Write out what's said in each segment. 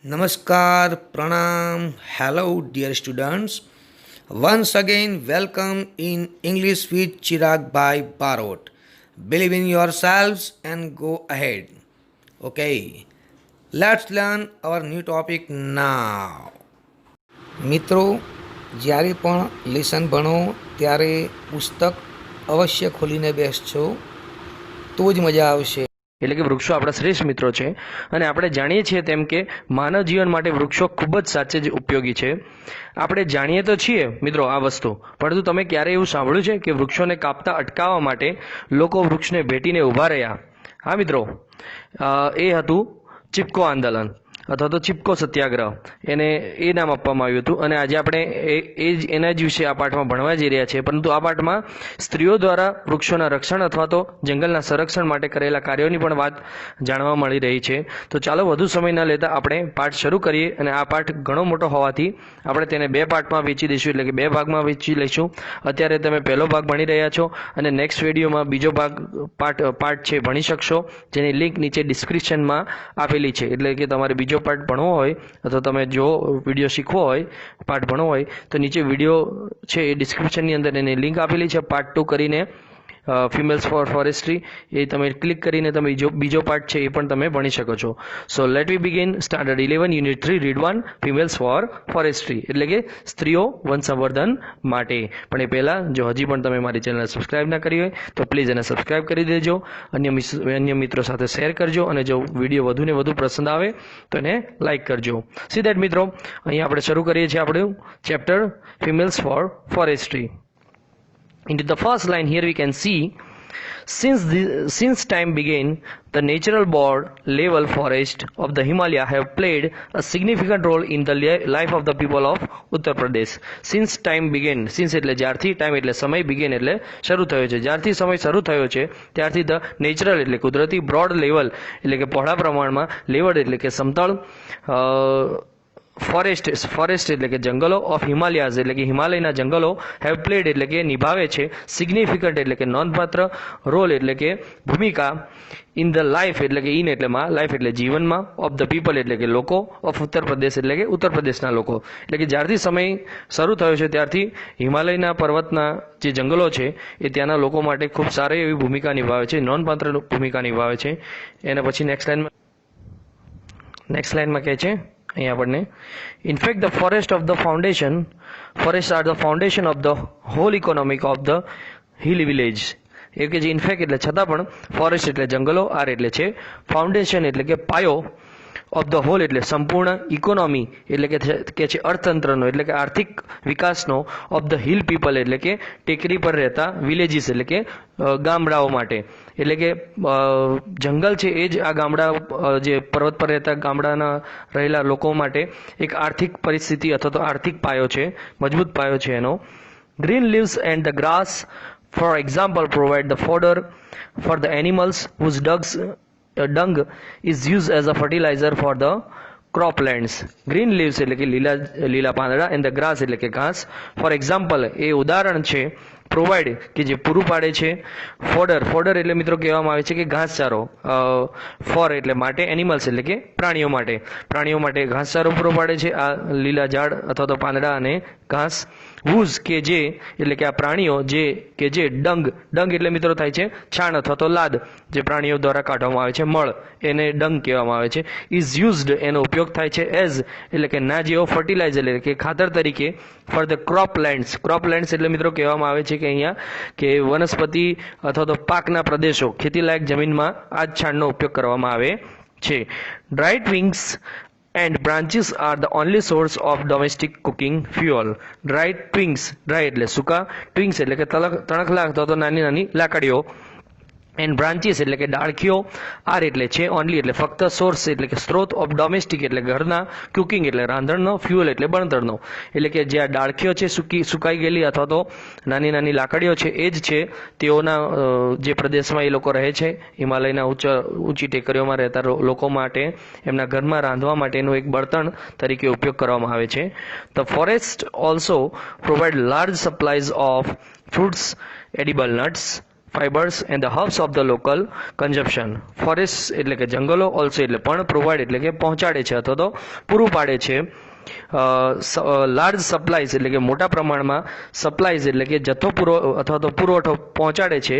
Namaskar, Pranam, hello dear students. Once again, welcome in English with Chirag by Barot. Believe in yourselves and go ahead. Okay, let's learn our new topic now. મિત્રો જ્યારે પણ lesson ભણો ત્યારે પુસ્તક અવશ્ય ખોલીને બેસજો તો જ મજા આવશે. એટલે કે વૃક્ષો આપણા શ્રેષ્ઠ મિત્રો છે અને આપણે જાણીએ છીએ તેમ કે માનવ જીવન માટે વૃક્ષો ખૂબ જ સાચે જ ઉપયોગી છે. આપણે જાણીએ તો છીએ મિત્રો આ વસ્તુ, પરંતુ તમે ક્યારે એવું સાંભળ્યું છે કે વૃક્ષોને કાપતા અટકાવવા માટે લોકો વૃક્ષને ભેટીને ઊભા રહ્યા? હા મિત્રો, એ હતું ચિપકો આંદોલન અથવા તો ચિપકો સત્યાગ્રહ, એને એ નામ આપવામાં આવ્યું હતું. અને આજે આપણે એના જ વિશે આ પાઠમાં ભણવા જઈ રહ્યા છીએ. પરંતુ આ પાઠમાં સ્ત્રીઓ દ્વારા વૃક્ષોના રક્ષણ અથવા તો જંગલના સંરક્ષણ માટે કરેલા કાર્યોની પણ વાત જાણવા મળી રહી છે. તો ચાલો વધુ સમય ન લેતા આપણે પાઠ શરૂ કરીએ. અને આ પાઠ ઘણો મોટો હોવાથી આપણે તેને બે પાર્ટમાં વેચી દઈશું, એટલે કે બે ભાગમાં વેચી લઈશું. અત્યારે તમે પહેલો ભાગ ભણી રહ્યા છો અને નેક્સ્ટ વિડીયોમાં બીજો પાર્ટ છે ભણી શકશો, જેની લિંક નીચે ડિસ્ક્રિપ્શનમાં આપેલી છે. એટલે કે તમારે બીજો પાર્ટ ભણવો હોય અથવા તમે જો વિડીયો શીખવો હોય, પાઠ ભણવો હોય તો નીચે વિડીયો છે એ ડિસ્ક્રિપ્શનની અંદર એની લિંક આપેલી છે. પાર્ટ 2 કરીને ફિમેલ્સ ફોર ફોરેસ્ટ્રી, એ તમે ક્લિક કરીને તમે બીજો પાર્ટ છે એ પણ તમે ભણી શકો છો. So let we begin standard 11 unit 3 read 1 females for forestry, એટલે કે સ્ત્રીઓ વન સંવર્ધન માટે. પણ એ પહેલાં જો હજી પણ તમે મારી ચેનલ સબસ્ક્રાઇબ ના કરી હોય તો પ્લીઝ એને સબસ્ક્રાઇબ કરી દેજો, અન્ય મિત્રો સાથે શેર કરજો અને જો વિડીયો વધુ ને વધુ પસંદ આવે તો એને લાઇક કરજો. સી દેટ મિત્રો, અહીં આપણે શરૂ કરીએ છીએ આપણું chapter females for forestry. Into the first line here we can see, since time began, the natural border level forest of the Himalaya have played a significant role in the life of the people of Uttar Pradesh. Since time began, since એટલે જ્યારથી, time એટલે સમય, begin એટલે શરૂ થયો છે, જ્યારથી સમય શરૂ થયો છે ત્યારથી ધ નેચરલ એટલે કુદરતી, બ્રોડ લેવલ એટલે કે પહોળા પ્રમાણમાં, લેવલ એટલે કે સમતળ, ફોરેસ્ટ એટલે કે જંગલો, ઓફ હિમાલયાઝ એટલે કે હિમાલયના જંગલો, હેવ પ્લેડ એટલે કે નિભાવે છે, સિગ્નિફિકન્ટ એટલે કે નોંધપાત્ર, રોલ એટલે કે ભૂમિકા, ઇન ધ લાઈફ એટલે કે ઇન એટલે માં, લાઈફ એટલે જીવનમાં, ઓફ ધ પીપલ એટલે કે લોકો, ઓફ ઉત્તર પ્રદેશ એટલે કે ઉત્તર પ્રદેશના લોકો. એટલે કે જ્યારથી સમય શરૂ થયો છે ત્યારથી હિમાલયના પર્વતના જે જંગલો છે એ ત્યાંના લોકો માટે ખૂબ સારી એવી ભૂમિકા નિભાવે છે, નોંધપાત્ર ભૂમિકા નિભાવે છે. એના પછી નેક્સ્ટ લાઇનમાં કહે છે અહીં આપણને, in fact the forest are the foundation of the whole economic of the hill village. એ કે જે ઇનફેક્ટ એટલે છતાં પણ, ફોરેસ્ટ એટલે જંગલો, આર એટલે છે, ફાઉન્ડેશન એટલે કે પાયો, ઓફ ધ હોલ એટલે સંપૂર્ણ, ઇકોનોમી એટલે કે છે અર્થતંત્રનો એટલે કે આર્થિક વિકાસનો, ઓફ ધ હિલ પીપલ એટલે કે ટેકરી પર રહેતા, વિલેજીસ એટલે કે ગામડાઓ માટે. એટલે કે જંગલ છે એ જ આ ગામડા, જે પર્વત પર રહેતા ગામડાના રહેલા લોકો માટે એક આર્થિક પરિસ્થિતિ અથવા તો આર્થિક પાયો છે, મજબૂત પાયો છે એનો. Green leaves and the grass for example provide the fodder for the animals whose dung is used as a fertilizer for the croplands. green leaves એટલે કે લીલા પાંદડા, and the grass એટલે કે ઘાસ, for example એ ઉદાહરણ છે, પ્રોવાઈડ કે જે પૂરું પાડે છે, ફોડર એટલે મિત્રો કહેવામાં આવે છે કે ઘાસચારો, ફોર એટલે માટે, એનિમલ્સ એટલે કે પ્રાણીઓ માટે ઘાસચારો પૂરો પાડે છે આ લીલા ઝાડ અથવા તો પાંદડા અને ઘાસ. વૂઝ કે જે એટલે કે આ પ્રાણીઓ, જે ડંગ એટલે મિત્રો થાય છે છાણ અથવા તો લાદ, જે પ્રાણીઓ દ્વારા કાઢવામાં આવે છે મળ, એને ડંગ કહેવામાં આવે છે. ઇઝ યુઝડ એનો ઉપયોગ થાય છે, એઝ એટલે કે ના જેવો, ફર્ટિલાઇઝર એટલે કે ખાતર તરીકે, ફોર ધ ક્રોપલેન્ડ્સ એટલે મિત્રો કહેવામાં આવે છે કે અહીંયા કે વનસ્પતિ અથવા તો પાકના પ્રદેશો, ખેતીલાયક જમીનમાં આ જ છાણનો ઉપયોગ કરવામાં આવે છે. Dry twigs and branches are the only source of domestic cooking fuel. Dry twigs, dry એટલે સૂકા, twigs એટલે કે તણખલા અથવા તો નાની લાકડીઓ, એન્ડ બ્રાન્ચીસ એટલે કે ડાળખીઓ, આર એટલે છે, ઓનલી એટલે ફક્ત, સોર્સ એટલે કે સ્ત્રોત, ઓફ ડોમેસ્ટિક એટલે ઘરના, કુકિંગ એટલે રાંધણનો, ફ્યુઅલ એટલે બળતણનો. એટલે કે જે આ ડાળખીઓ છે સુકાઈ ગયેલી અથવા તો નાની લાકડીઓ છે એ જ છે તેઓના જે પ્રદેશમાં એ લોકો રહે છે, હિમાલયના ઊંચી ટેકરીઓમાં રહેતા લોકો માટે એમના ઘરમાં રાંધવા માટેનું એક બળતણ તરીકે ઉપયોગ કરવામાં આવે છે. The forest also provide large સપ્લાયઝ of fruits, edible nuts, fibers and the herbs of the local consumption. Forests એટલે કે જંગલો also એટલે પણ provide એટલે કે પહોંચાડે છે અથવા તો પૂરું પાડે છે લાર્જ સપ્લાઈઝ એટલે કે મોટા પ્રમાણમાં સપ્લાઈઝ એટલે કે જથ્થો પૂરો અથવા તો પુરવઠો પહોંચાડે છે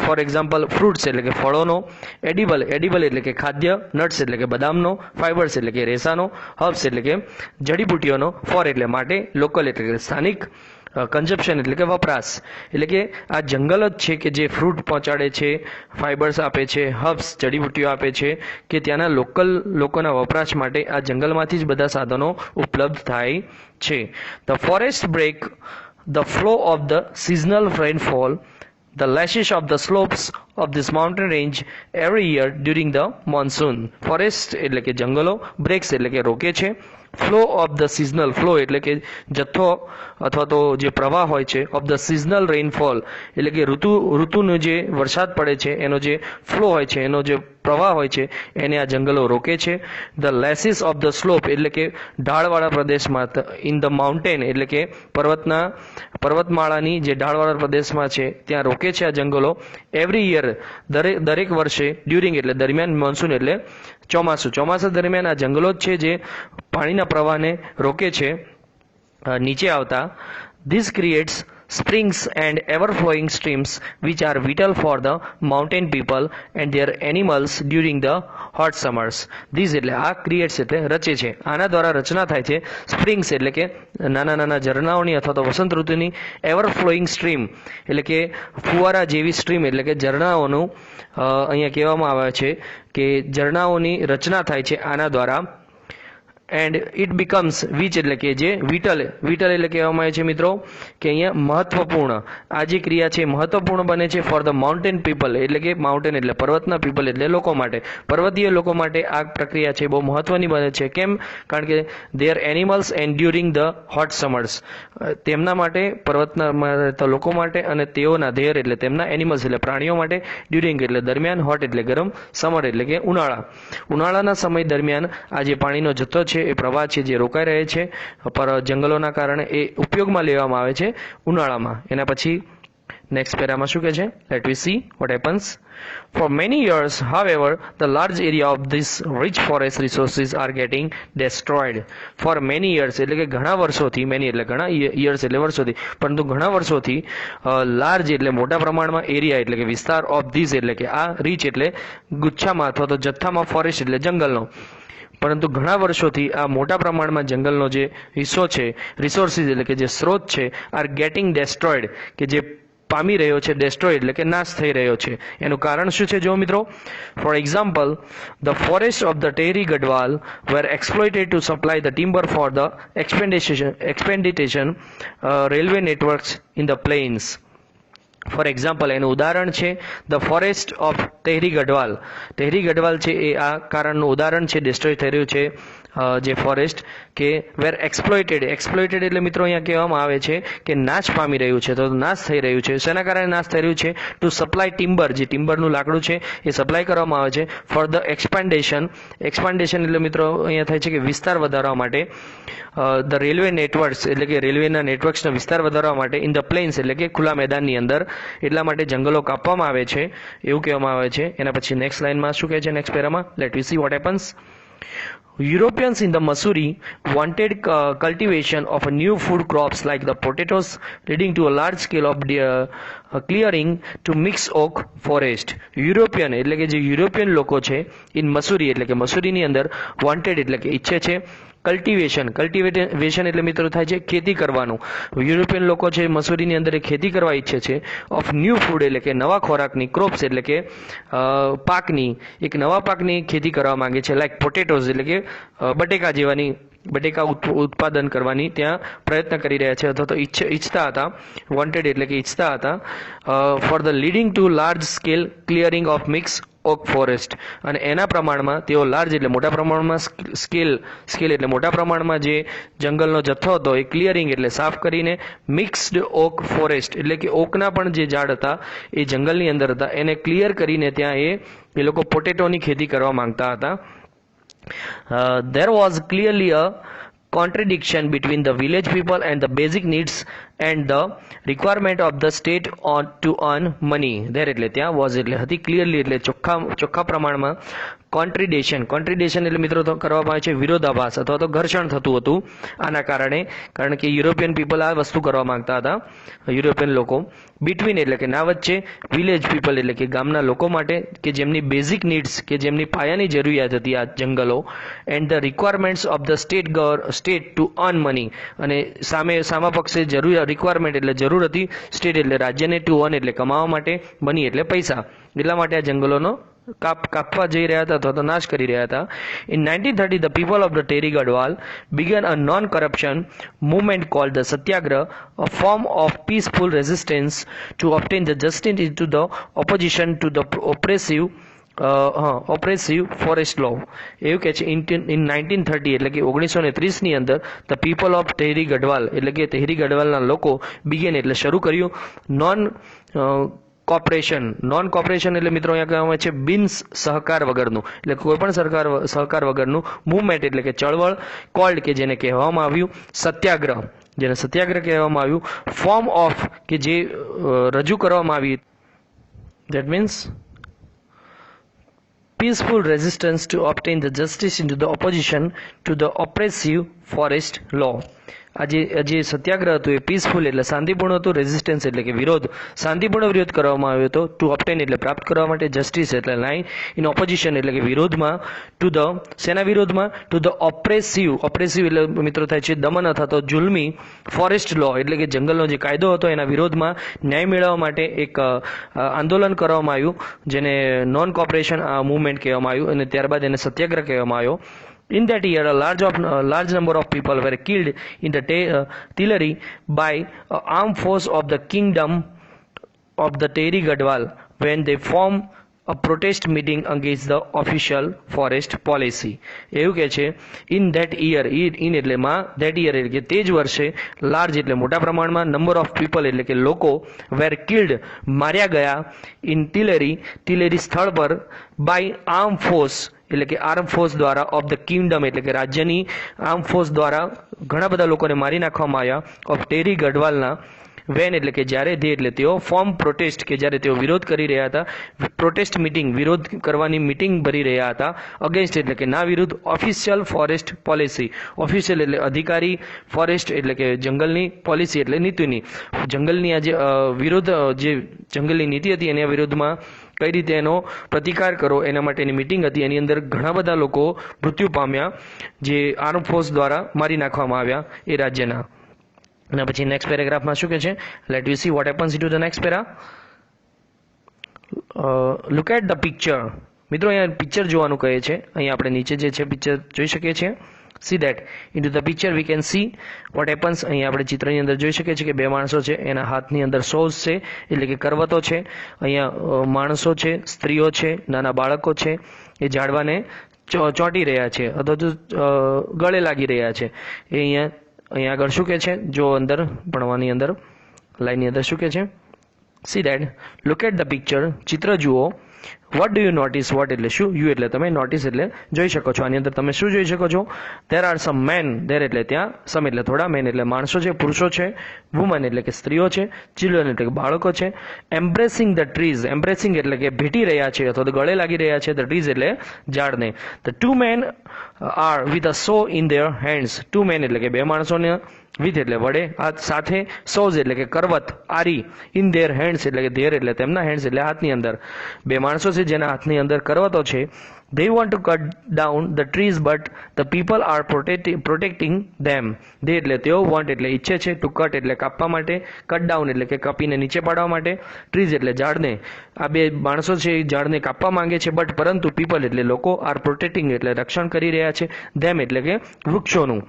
ફોર એક્ઝામ્પલ ફ્રૂટ્સ એટલે કે ફળોનો, એડિબલ એટલે કે ખાદ્ય, નટ્સ એટલે કે બદામનો, ફાઇબર્સ એટલે કે રેસાનો, હર્બ્સ એટલે કે જડીબુટ્ટીઓનો, ફોર એટલે માટે, લોકલ એટલે કે સ્થાનિક, કન્ઝપ્શન એટલે કે વપરાશ. એટલે કે આ જંગલ જ છે કે જે ફ્રૂટ પહોંચાડે છે, ફાઇબર્સ આપે છે, હર્બ્સ જડીબુટ્ટીઓ આપે છે કે ત્યાંના લોકોના વપરાશ માટે આ જંગલમાંથી જ બધા સાધનો ઉપલબ્ધ થાય છે. The forest break the flow of the seasonal rainfall the lashes of the slopes of this mountain range every year during the monsoon. Forest એટલે કે જંગલો, breaks એટલે કે રોકે છે, flow of the seasonal, flow એટલે કે જથ્થો અથવા તો જે પ્રવાહ હોય છે, ઓફ ધ સિઝનલ રેનફોલ એટલે કે ઋતુનો જે વરસાદ પડે છે એનો જે ફ્લો હોય છે, એનો જે પ્રવાહ હોય છે એને આ જંગલો રોકે છે. ધ લેસીસ ઓફ ધ સ્લોપ એટલે કે ઢાળવાળા પ્રદેશમાં, ઇન ધ માઉન્ટેન એટલે કે પર્વતમાળાની જે ઢાળવાળા પ્રદેશમાં છે ત્યાં રોકે છે આ જંગલો. એવરી યર દરેક વર્ષે, ડ્યુરિંગ એટલે દરમિયાન, મોન્સૂન એટલે ચોમાસા દરમિયાન આ જંગલો જ છે જે પાણીના પ્રવાહને રોકે છે નીચે આવતા. This creates springs and ever-flowing streams which are vital for the mountain people and their animals during the hot summers. These એટલે આ ક્રિએટ્સ એટલે રચે છે, આના દ્વારા રચના થાય છે. સ્પ્રિંગ્સ એટલે કે નાના ઝરણાઓની અથવા તો વસંત ઋતુની, એવર ફ્લોઈંગ સ્ટ્રીમ એટલે કે ફુવારા જેવી સ્ટ્રીમ એટલે કે ઝરણાઓનું અહીંયા કહેવામાં આવે છે કે ઝરણાઓની રચના થાય છે આના દ્વારા. એન્ડ ઇટ બિકમ્સ વિચ એટલે કે જે વિટલ એટલે કહેવામાં આવે છે મિત્રો કે અહીંયા મહત્વપૂર્ણ, આ જે ક્રિયા છે મહત્વપૂર્ણ બને છે ફોર ધ માઉન્ટેન પીપલ એટલે કે માઉન્ટેન એટલે પર્વતના પીપલ એટલે લોકો માટે, પર્વતીય લોકો માટે આ પ્રક્રિયા છે બહુ મહત્વની બને છે. કેમ? કારણ કે their animals and during the hot summers, તેમના માટે, પર્વતના રહેતા લોકો માટે, અને તેઓના ધેર એટલે તેમના એનિમલ્સ એટલે પ્રાણીઓ માટે, ડ્યુરિંગ એટલે દરમિયાન, હોટ એટલે ગરમ, સમર એટલે કે ઉનાળાના સમય દરમિયાન આ જે પાણીનો જથ્થો છે એ પ્રવાહ છે જે રોકાઈ રહે છે પર જંગલોના કારણે એ ઉપયોગમાં લેવામાં આવે છે ઉનાળામાં. એના પછી નેક્સ્ટ પેરામાં શું કહે છે? Let we see what happens. For many years, however, the large area of these rich forest resources are getting destroyed. For many years એટલે કે ઘણા વર્ષોથી, many એટલે ઘણા, years એટલે વર્ષોથી, પરંતુ ઘણા વર્ષોથી લાર્જ એટલે મોટા પ્રમાણમાં, એરિયા એટલે કે વિસ્તાર, ઓફ ધીસ એટલે કે આ, રીચ એટલે ગુચ્છામાં અથવા તો જથ્થામાં, ફોરેસ્ટ એટલે જંગલનો, પરંતુ ઘણા વર્ષોથી આ મોટા પ્રમાણમાં જંગલનો જે હિસ્સો છે, રિસોર્સિસ એટલે કે જે સ્ત્રોત છે, આર ગેટિંગ ડેસ્ટ્રોયડ કે જે પામી રહ્યો છે, ડેસ્ટ્રોય એટલે કે નાશ થઈ રહ્યો છે. એનું કારણ શું છે જો મિત્રો? For example, the forest of the Tehri Garhwal were exploited to supply the timber for the expansion railway networks in the plains. For example, એનું ઉદાહરણ છે the forest of Tehri Garhwal છે એ આ કારણનું ઉદાહરણ છે, ડિસ્ટ્રોય થઈ રહ્યું છે જે ફોરેસ્ટ કે વેર એક્સપ્લોઇટેડ એટલે મિત્રો અહીંયા કહેવામાં આવે છે કે નાશ પામી રહ્યું છે, તો નાશ થઈ રહ્યું છે. શેના કારણે નાશ થઈ રહ્યું છે? ટુ સપ્લાય ટિમ્બર, જે ટિમ્બરનું લાકડું છે એ સપ્લાય કરવામાં આવે છે ફોર ધ એક્સપાન્ડેશન એટલે મિત્રો અહીંયા થાય છે કે વિસ્તાર વધારવા માટે, ધ રેલવે નેટવર્ક્સ એટલે કે રેલવેના નેટવર્ક્સનો વિસ્તાર વધારવા માટે, ઇન ધ પ્લેન્સ એટલે કે ખુલ્લા મેદાનની અંદર, એટલા માટે જંગલો કાપવામાં આવે છે એવું કહેવામાં આવે છે. એના પછી નેક્સ્ટ લાઇનમાં શું કહે છે નેક્સ્ટ પેરામાં? Let we see what happens. Europeans in the Missouri wanted cultivation of a new food crops like the potatoes, leading to a large scale of clearing to mix oak forest. European એટલે કે જે European લોકો છે, in Mussoorie એટલે કે મસૂરીની અંદર, wanted એટલે કે ઈચ્છે છે, કલ્ટિવેશન એટલે મિત્રો થાય છે ખેતી કરવાનું. યુરોપિયન લોકો છે મસૂરીની અંદર ખેતી કરવા ઈચ્છે છે, ઓફ ન્યૂ ફૂડ એટલે કે નવા ખોરાકની, ક્રોપ્સ એટલે કે પાકની, એક નવા પાકની ખેતી કરવા માંગે છે, લાઈક પોટેટોઝ એટલે કે બટેકા ઉત્પાદન કરવાની ત્યાં પ્રયત્ન કરી રહ્યા છે અથવા તો ઈચ્છતા હતા. વોન્ટેડ એટલે કે ઈચ્છતા હતા. For the leading to large scale clearing of mix oak forest, અને એના પ્રમાણમાં તેઓ લાર્જ એટલે મોટા પ્રમાણમાં, સ્કેલ એટલે મોટા પ્રમાણમાં જે જંગલનો જથ્થો હતો એ ક્લિયરિંગ એટલે સાફ કરીને, મિક્સ્ડ ઓક ફોરેસ્ટ એટલે કે ઓકના પણ જે ઝાડ હતા એ જંગલની અંદર હતા એને ક્લિયર કરીને ત્યાં એ લોકો પોટેટોની ખેતી કરવા માંગતા હતા. There was clearly a contradiction between the village people and the basic needs and the requirement of the state on to earn money. there એટલે ત્યાં was એટલે હતી ક્લિયરલી એટલે ચોખ્ખા પ્રમાણમાં કોન્ટ્રિડેશન એટલે મિત્રો તો કરવામાં આવે છે વિરોધાભાસ અથવા તો ઘર્ષણ થતું હતું આના કારણે, કારણ કે યુરોપિયન પીપલ આ વસ્તુ કરવા માંગતા હતા, યુરોપિયન લોકો, બિટવીન એટલે કે ના વચ્ચે, વિલેજ પીપલ એટલે કે ગામના લોકો માટે કે જેમની બેઝિક નીડ્સ કે જેમની પાયાની જરૂરિયાત હતી આ જંગલો, and the requirements of the state to earn money, અને સામા પક્ષે રિક્વાયરમેન્ટ એટલે જરૂર હતી સ્ટેટ એટલે રાજ્યને, ટુ અર્ન એટલે કમાવા માટે, મની એટલે પૈસા, એટલા માટે આ જંગલોનો કાપવા જઈ રહ્યા હતા અથવા તો નાશ કરી રહ્યા હતા. In 1930, the people of the Tehri Gadwal began a non-corruption movement called the Satyagrah, a form of peaceful resistance to obtain the justice into the opposition to the oppressive forest law. એવું કે છે in 1930 એટલે કે 1930 ની અંદર the people of tehri Garhwal એટલે કે tehri ગઢવાલના લોકો બિગેન એટલે શરૂ કર્યું નોન કોર્પોરેશન એટલે મિત્રો અહીંયા કહેવામાં છે બિન સહકાર વગરનું, એટલે કોઈ પણ સહકાર વગરનું મૂવમેન્ટ એટલે કે ચળવળ, કોલ્ડ કે જેને કહેવામાં આવ્યું, સત્યાગ્રહ જેને સત્યાગ્રહ કહેવામાં આવ્યું, ફોર્મ ઓફ કે જે રજૂ કરવામાં આવી, that means peaceful resistance to obtain the justice into the opposition to the oppressive forest law. જે સત્યાગ્રહ હતું એ પીસફુલ એટલે શાંતિપૂર્ણ હતું, રેઝિસ્ટન્સ એટલે કે વિરોધ, શાંતિપૂર્ણ વિરોધ કરવામાં આવ્યો હતો, ટુ ઓપ્ટેન એટલે પ્રાપ્ત કરવા માટે, જસ્ટિસ એટલે ન્યાય, ઇન ઓપોઝિશન એટલે કે વિરોધમાં, ટુ ધ શેના વિરોધમાં, ટુ ધ ઓપ્રેસિવ એટલે મિત્રો થાય છે દમન અથવા તો જુલ્મી, ફોરેસ્ટ લો એટલે કે જંગલનો જે કાયદો હતો એના વિરોધમાં ન્યાય મેળવવા માટે એક આંદોલન કરવામાં આવ્યું જેને નોન કોર્પોરેશન મૂવમેન્ટ કહેવામાં આવ્યું અને ત્યારબાદ એને સત્યાગ્રહ કહેવામાં આવ્યો. In that year, a large number of people were killed in the Tillery by armed force of the kingdom of the Tehri Gadwal when they formed a protest meeting against the official forest policy. એવું કે છે in that year, in એટલે માં, that year એટલે કે તે જ વર્ષે, large એટલે મોટા પ્રમાણમાં, number of people એટલે કે લોકો, were killed માર્યા ગયા, in Tillery સ્થળ પર, by armed force એટલે કે આર્મ ફોર્સ દ્વારા, ઓફ ધ કિંગડમ એટલે કે રાજ્યની આર્મ ફોર્સ દ્વારા ઘણા બધા લોકોને મારી નાખવામાં આવ્યા, ઓફ ટેરી ગઢવાલના, વેન એટલે કે જ્યારે, ધે એટલે તેઓ, ફોર્મ પ્રોટેસ્ટ કે જ્યારે તેઓ વિરોધ કરી રહ્યા હતા, પ્રોટેસ્ટ મિટિંગ વિરોધ કરવાની મિટિંગ ભરી રહ્યા હતા, અગેન્સ્ટ એટલે કે ના વિરુદ્ધ, ઓફિશિયલ ફોરેસ્ટ પોલિસી, ઓફિશિયલ એટલે અધિકારી, ફોરેસ્ટ એટલે કે જંગલની, પોલિસી એટલે નીતિની, જંગલની આ જે વિરોધ જે જંગલની નીતિ હતી એના વિરોધમાં કઈ રીતે એનો પ્રતિકાર કરો એના માટેની મિટિંગ હતી, એની અંદર ઘણા બધા લોકો મૃત્યુ પામ્યા જે આર્મ ફોર્સ દ્વારા મારી નાખવામાં આવ્યા એ રાજ્યના. અને પછી નેક્સ્ટ પેરેગ્રાફમાં શું કહે છે, let you see what happens into the next para. Look at the picture. મિત્રો અહીંયા પિક્ચર જોવાનું કહે છે, અહીંયા આપણે નીચે જે છે પિક્ચર જોઈ શકીએ છીએ. See that into the picture we can see what happens. અહીંયા આપણે ચિત્રની અંદર જોઈ શકીએ છીએ કે બે માણસો છે, એના હાથની અંદર સોઝ છે એટલે કે કરવતો છે, અહીંયા માણસો છે, સ્ત્રીઓ છે, નાના બાળકો છે, એ ઝાડવાને ચોંટી રહ્યા છે અથવા તો ગળે લાગી રહ્યા છે. એ અહીંયા આગળ શું કહે છે, જો અંદર ભણવાની અંદર લાઈનની અંદર શું કહે છે, see that, look at the picture, ચિત્ર જુઓ. What do you notice, what એટલે શું, યુ એટલે તમે, નોટિસ એટલે જોઈ શકો છો. આની અંદર તમે શું જોઈ શકો છો, there are some men, there એટલે ત્યાં, સમ એટલે થોડા, મેન એટલે માણસો છે, પુરુષો છે, વુમન એટલે કે સ્ત્રીઓ છે, ચિલ્ડ્રન એટલે કે બાળકો છે, એમ્બ્રેસિંગ ધ ટ્રીઝ, એમ્બ્રેસિંગ એટલે કે ભેટી રહ્યા છે અથવા તો ગળે લાગી રહ્યા છે, ધ ટ્રીઝ એટલે ઝાડને. The two men are with a saw in their hands, two men એટલે કે બે માણસોને, વિથ એટલે વડે, હાથ સાથે, સોઝ એટલે કે કરવત, આરી, ઇન ધેર હેન્ડ્સ એટલે કે ધેર એટલે તેમના, હેન્ડ્સ એટલે હાથની અંદર, બે માણસો છે જેના હાથની અંદર કરવતો છે. They want to cut down the trees but the people are protecting them. They એટલે તેઓ, want એટલે ઈચ્છે છે, to cut એટલે કાપવા માટે, cut down એટલે કે કાપીને નીચે પાડવા માટે, trees એટલે ઝાડને, આ બે માણસો છે એ ઝાડને કાપવા માંગે છે, બટ પરંતુ people એટલે લોકો, are protecting એટલે રક્ષણ કરી રહ્યા છે, them એટલે કે વૃક્ષોનું.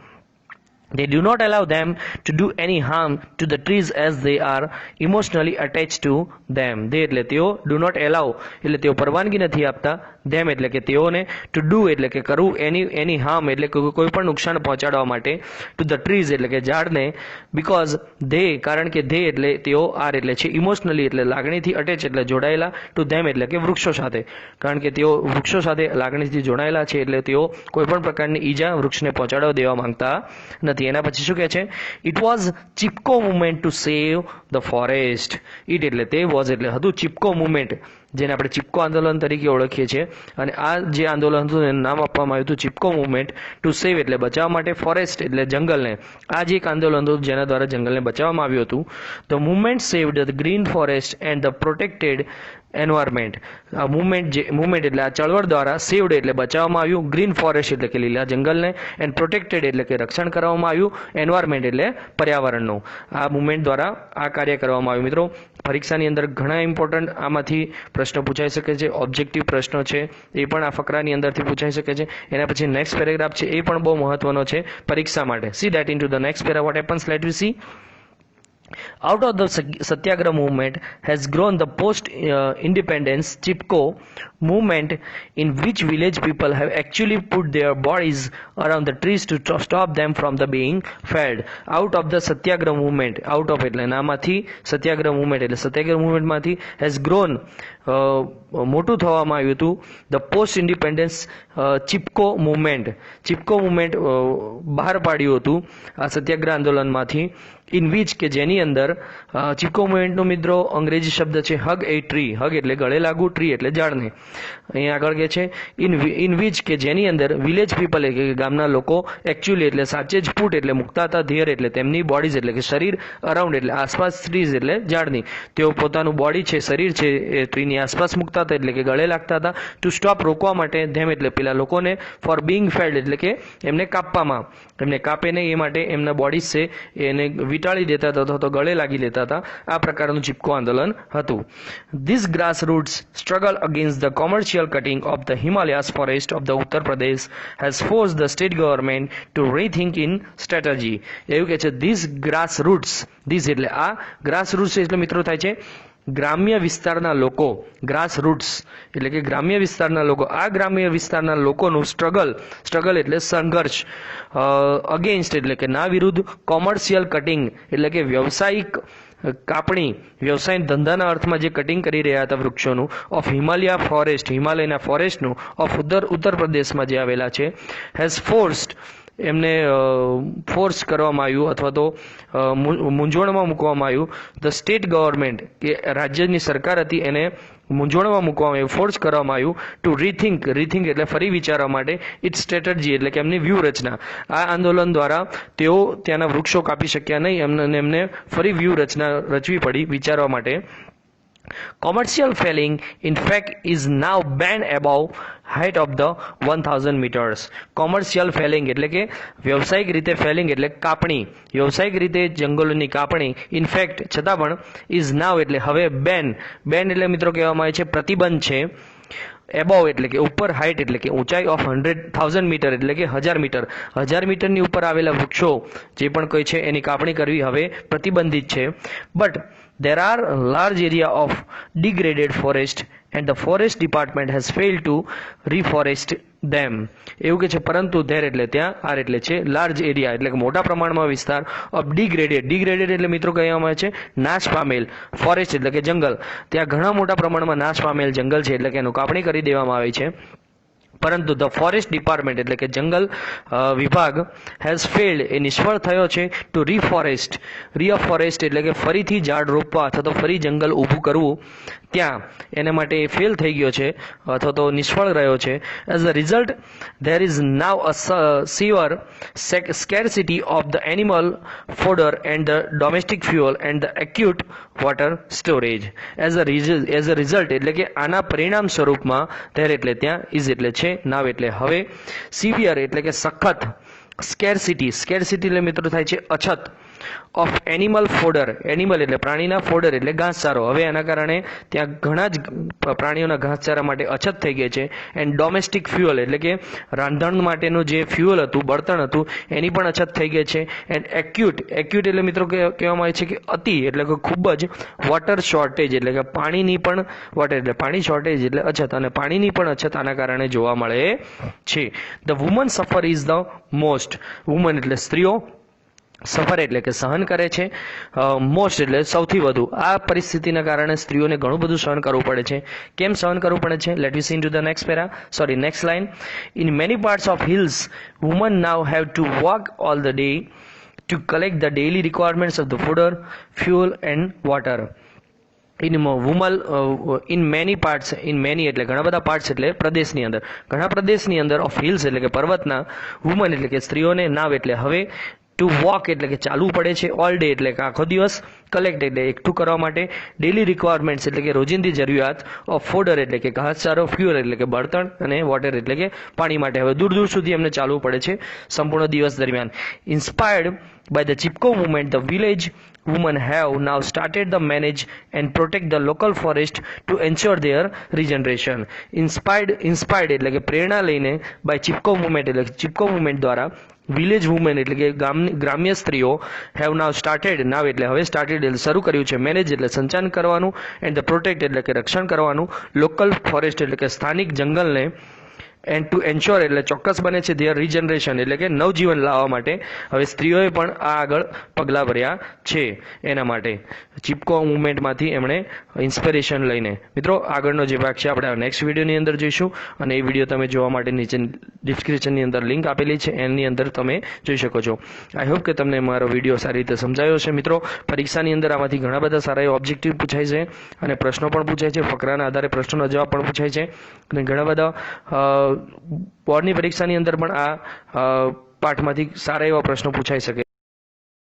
They do not allow them to do any harm to the trees as they are emotionally attached to them. They એટલે તેઓ do not allow એટલે તેઓ પરવાનગી નથી આપતા, them એટલે કે તેઓને, to do એટલે કે કરવું, any harm એટલે કે કોઈ પણ નુકસાન પહોંચાડવા માટે, to the trees એટલે કે ઝાડને, because they કારણ કે they એટલે તેઓ, are એટલે છે emotionally એટલે લાગણીથી, attach એટલે જોડાયેલા, to them એટલે કે વૃક્ષો સાથે, કારણ કે તેઓ વૃક્ષો સાથે લાગણીથી જોડાયેલા છે એટલે તેઓ કોઈ પણ પ્રકારની ઈજા વૃક્ષને પહોંચાડવા દેવા માંગતા નથી. એના પછી શું કહે છે? It was Chipko movement to save the forest. It એટલે તે, વોઝ એટલે હતું, ચિપકો મુવમેન્ટ જેને આપણે ચિપકો આંદોલન તરીકે ઓળખીએ છીએ, અને આ જે આંદોલન હતું એનું નામ આપવામાં આવ્યું હતું ચિપકો મુવમેન્ટ, ટુ સેવ એટલે બચાવવા માટે, ફોરેસ્ટ એટલે જંગલને. આ જે એક આંદોલન હતું જેના દ્વારા જંગલને બચાવવામાં આવ્યું હતું. The movement saved the green forest and the protected environment. આ મુવમેન્ટ એટલે આ ચળવળ દ્વારા સેવ્ડ એટલે બચાવવામાં આવ્યું, ગ્રીન ફોરેસ્ટ એટલે કે લીલા જંગલને, એન્ડ પ્રોટેક્ટેડ એટલે કે રક્ષણ કરવામાં આવ્યું, એન્વાયરમેન્ટ એટલે પર્યાવરણનું. આ મુવમેન્ટ દ્વારા આ કાર્ય કરવામાં આવ્યું. મિત્રો, પરીક્ષાની અંદર ઘણા ઇમ્પોર્ટન્ટ આમાંથી પ્રશ્નો પૂછાઈ શકે છે, ઓબ્જેક્ટિવ પ્રશ્નો છે એ પણ આ ફકરાની અંદરથી પૂછાઈ શકે છે. એના પછી નેક્સ્ટ પેરેગ્રાફ છે એ પણ બહુ મહત્વનો છે પરીક્ષા માટે. See that into the next para what happens, let we see. Out of the Satyagraha movement has grown the post-independence Chipko movement, in which village people have actually put their bodies around the trees to stop them from the being felled. Out of the Satyagraha movement, out of એટલે નામાંથી સત્યાગ્રહ movement એટલે સત્યાગ્રહ મુવમેન્ટમાંથી has grown મોટું થવામાં આવ્યું હતું the post independence Chipko movement. Chipko movement બહાર પાડ્યું હતું આ સત્યાગ્રહ આંદોલનમાંથી, ઇન વિચ કે જેની અંદર ચિપકો મુવમેન્ટનો મિત્રો અંગ્રેજી શબ્દ છે હગ એ ટ્રી. હગ એટલે ગળે લાગવું, ટ્રી એટલે ઝાડને. અહીંયા આગળ કે છે ઇન વિચ કે જેની અંદર વિલેજ પીપલ એટલે કે ગામના લોકો એકચ્યુઅલી એટલે સાચે જ પુટ એટલે મૂકતા હતા, ધેર એટલે તેમની બોડીઝ એટલે કે શરીર, અરાઉન્ડ એટલે આસપાસ, ટ્રીઝ એટલે ઝાડની, તેઓ પોતાનું બોડી છે, શરીર છે એ ટ્રીની આસપાસ મૂકતા હતા એટલે કે ગળે લાગતા હતા. ટુ સ્ટોપ રોકવા માટે, ધેમ એટલે પેલા લોકોને, ફોર બિંગ ફેલ્ડ એટલે કે એમને કાપવામાં, એમને કાપે નહીં એ માટે એમના બોડીઝ છે એને વીંટાળી દેતા હતા અથવા તો ગળે લાગી લેતા હતા. આ પ્રકારનું ચિપકો આંદોલન હતું. This grass roots struggle against the commercial cutting of the Himalayas forest of the Uttar Pradesh has forced the state government to rethink in strategy. એવું કે છે these grassroots, these એટલે આ grassroots એટલે મિત્રો થાય છે ગ્રામ્ય વિસ્તારના લોકો, ગ્રાસ રૂટ્સ એટલે કે ગ્રામ્ય વિસ્તારના લોકો. આ ગ્રામ્ય વિસ્તારના લોકોનું સ્ટ્રગલ એટલે સંઘર્ષ, અગેન્સ્ટ એટલે કે ના વિરુદ્ધ, કોમર્શિયલ કટિંગ એટલે કે વ્યવસાયિક કાપણી, વ્યવસાય ધંધાના અર્થમાં જે કટિંગ કરી રહ્યા હતા વૃક્ષોનું, ઓફ હિમાલયા ફોરેસ્ટ, હિમાલયના ફોરેસ્ટનું, ઓફ ઉત્તર પ્રદેશમાં જે આવેલા છે, હેઝ ફોર્સ્ડ એમને ફોર્સ કરવામાં આવ્યું અથવા તો મૂંઝવણમાં મૂકવામાં આવ્યું. ધ સ્ટેટ ગવર્મેન્ટ કે રાજ્યની સરકાર હતી એને મૂંઝવણમાં મૂકવામાં આવ્યું, ફોર્સ કરવામાં આવ્યું. ટુ રીથિંક એટલે ફરી વિચારવા માટે, ઇટ્સ સ્ટ્રેટજી એટલે કે એમની વ્યૂહરચના. આ આંદોલન દ્વારા તેઓ ત્યાંના વૃક્ષો કાપી શક્યા નહીં, એમને ફરી વ્યૂહરચના રચવી પડી વિચારવા માટે. Commercial felling, in fact, is now banned above height of the 1000 meters. Commercial felling એટલે કે વ્યવસાયિક રીતે ફેલિંગ એટલે કાપણી, વ્યવસાયિક રીતે જંગલોની કાપણી, ઇન ફેક્ટ છતાં પણ, ઇઝ નાવ એટલે હવે, બેન એટલે મિત્રો કહેવામાં આવે છે પ્રતિબંધ છે. એબોવ એટલે કે ઉપર, હાઇટ એટલે કે ઊંચાઈ, ઓફ 1000 મીટર એટલે કે 1000 મીટર, 1000 મીટરની ઉપર આવેલા વૃક્ષો જે પણ કોઈ છે એની કાપણી કરવી હવે પ્રતિબંધિત છે. But there are large area of degraded forest and the forest department has failed to reforest them. એવું કે છે પરંતુ ધેર એટલે ત્યાં, આર એટલે છે લાર્જ એરિયા એટલે કે મોટા પ્રમાણમાં વિસ્તાર, ઓફ ડિગ્રેડેડ એટલે મિત્રો કહેવામાં આવે છે નાશ પામેલ, ફોરેસ્ટ એટલે કે જંગલ, ત્યાં ઘણા મોટા પ્રમાણમાં નાશ પામેલ જંગલ છે એટલે કે એનું કાપણી કરી દેવામાં આવી છે. પરંતુ ધ ફોરેસ્ટ ડિપાર્ટમેન્ટ એટલે કે જંગલ વિભાગ હેઝ ફેલ્ડ એ નિષ્ફળ થયો છે ટુ રીફોરેસ્ટ એટલે કે ફરીથી ઝાડ રોપવા અથવા તો ફરી જંગલ ઊભું કરવું, ત્યાં એના માટે એ ફેલ થઈ ગયો છે અથવા તો નિષ્ફળ રહ્યો છે. As a result there is now a severe scarcity of the animal fodder and the domestic fuel and the acute water storage. As a result એટલે કે આના પરિણામ સ્વરૂપમાં, ધેર એટલે ત્યાં, ઇઝ એટલે છે, નાવ એટલે હવે, સિવિયર એટલે કે સખત, સ્કેરસિટી એટલે મિત્રો થાય છે અછત, ઓફ એનિમલ ફોડર, એનિમલ એટલે પ્રાણીના, ફોડર એટલે ઘાસચારો. હવે એના કારણે ત્યાં ઘણા જ પ્રાણીઓના ઘાસચારા માટે અછત થઈ ગઈ છે. એન્ડ ડોમેસ્ટિક ફ્યુઅલ એટલે કે રાંધણ માટેનું જે ફ્યુઅલ હતું, બળતણ હતું, એની પણ અછત થઈ ગઈ છે. એન્ડ એક્યુટ એટલે મિત્રો કહેવામાં આવે છે કે અતિ એટલે કે ખૂબ જ, વોટર શોર્ટેજ એટલે કે પાણીની પણ, વોટર એટલે પાણી, શોર્ટેજ એટલે અછત, અને પાણીની પણ અછત આના કારણે જોવા મળે છે. ધ વુમન સફર ઇઝ ધ મોસ્ટ, વુમન એટલે સ્ત્રીઓ, સફર એટલે કે સહન કરે છે, મોસ્ટ એટલે સૌથી વધુ. આ પરિસ્થિતિના કારણે સ્ત્રીઓને ઘણું બધું સહન કરવું પડે છે. કેમ સહન કરવું પડે છે? Let we see into the next line. In many parts of hills woman now have to walk all the day to collect the daily requirements of the fodder, fuel and water. in many parts, in many એટલે ઘણા બધા parts એટલે પ્રદેશની અંદર, ઘણા પ્રદેશની અંદર of hills એટલે કે પર્વતના, વુમન એટલે કે સ્ત્રીઓને, નાવ એટલે હવે, ટુ વોક એટલે કે ચાલવું પડે છે, ઓલ ડે એટલે કે આખો દિવસ, કલેક્ટ એટલે એકઠું કરવા માટે, ડેલી રિક્વાયરમેન્ટ્સ એટલે કે રોજિંદી જરૂરિયાત, ઓફ ફોડર એટલે કે ઘાસચારો, ફ્યુઅલ એટલે કે બળતણ, અને વોટર એટલે કે પાણી માટે હવે દૂર દૂર સુધી એમને ચાલવું પડે છે સંપૂર્ણ દિવસ દરમિયાન. Inspired by the Chipko movement, the village women have now started to manage and protect the local forest to ensure their regeneration. Inspired એટલે કે પ્રેરણા લઈને, by Chipko movement એટલે ચિપકો મુવમેન્ટ દ્વારા, વિલેજ વુમેન એટલે કે ગ્રામ્ય સ્ત્રીઓ, હેવ નાવ સ્ટાર્ટેડ, નાવ એટલે હવે, સ્ટાર્ટેડ એટલે શરૂ કર્યું છે, મેનેજ એટલે સંચાલન કરવાનું, એન્ડ ધ પ્રોટેક્ટ એટલે કે રક્ષણ કરવાનું, લોકલ ફોરેસ્ટ એટલે કે સ્થાનિક જંગલને, એન્ડ ટુ એન્શ્યોર એટલે ચોક્કસ બને છે, ધેર રિજનરેશન એટલે કે નવજીવન લાવવા માટે હવે સ્ત્રીઓએ પણ આ આગળ પગલાં ભર્યા છે. એના માટે ચિપકો મુવમેન્ટમાંથી એમણે ઇન્સ્પિરેશન લઈને. મિત્રો આગળનો જે ભાગ છે આપણે નેક્સ્ટ વિડીયોની અંદર જોઈશું, અને એ વિડીયો તમે જોવા માટે નીચે ડિસ્ક્રિપ્શનની અંદર લિંક આપેલી છે, એની અંદર તમે જોઈ શકો છો. આઈ હોપ કે તમને મારો વિડીયો સારી રીતે સમજાયો છે. મિત્રો પરીક્ષાની અંદર આમાંથી ઘણા બધા સારા એવા ઓબ્જેક્ટિવ પૂછાય છે, અને પ્રશ્નો પણ પૂછાય છે, ફકરાના આધારે પ્રશ્નોના જવાબ પણ પૂછાય છે, અને ઘણા બધા બોર્ડની પરીક્ષાની અંદર પણ આ પાઠમાંથી સારા એવા પ્રશ્નો પૂછાઈ શકે.